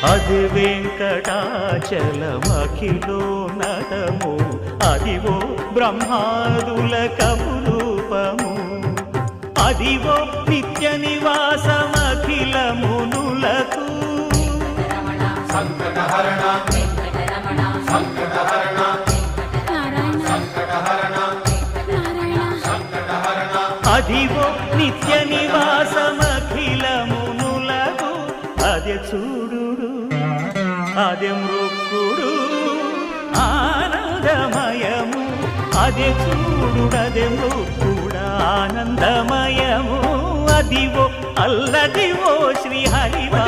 అది వెంకటాచలమఖిలోన్నతము అదివో బ్రహ్మాదుల కపురూపము అదివో నిత్య నివాసమఖిల మునులకు సంకటహరణ సంకటహరణ సంకటహరణ సంకటహరణ అదివో నిత్య నివాసమఖిల మునులకు అదే చూడు అదే మృక్కుడు ఆనందమయము అదే చూడుడదే మృక్కుడు ఆనందమయము అదివో అల్లదివో శ్రీహరివా